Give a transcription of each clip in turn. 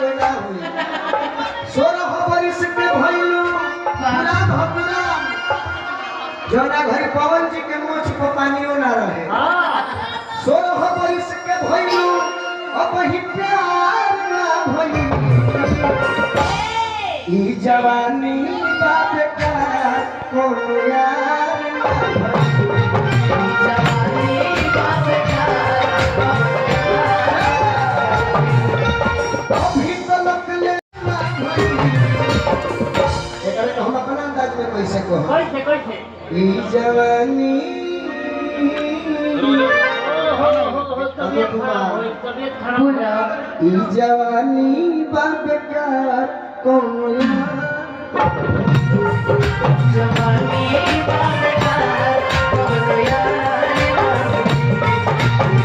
कोई ना हुई 16 बरिस के भइलू पूरा भगुरा जोना घर पवन जी के मोछ को पानियो ना रहे 16 बरिस के भइलू अब ही प्यार ना भइलू ई जवानी बात का कोनो यार ना भइलू जवानी बात का अभी तो लकले ना भइलू एकरे हम अपना अंदाज में कैसे को कैसे ई जवानी तबीयत खराब ई जवानी बाप का कोनो जवानी बात का कोनो यार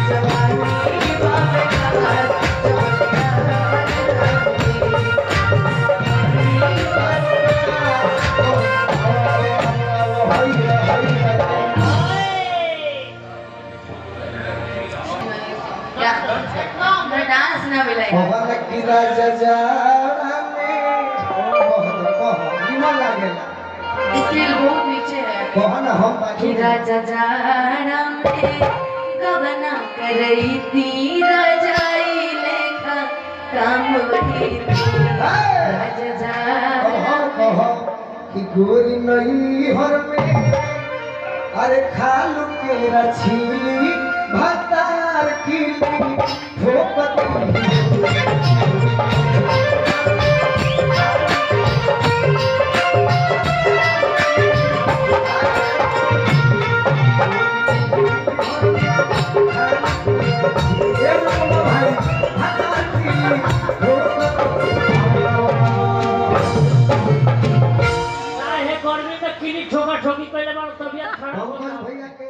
जवानी बात का डांस ना मिले पवन की राजा जाड़ा में बहुत निमन लागेला स्किल बहुत नीचे है पवन हम बाजू राजा जाड़ा में गबना करई थी राजाई लेखा काम वही राजा जाड़ा कहो कि गोरी नहीं हर में अरे खालू के रछीली भतार की ठोकत गर्मी में किनी ठोका ठोकी पहले बार तबियत खराब भैया के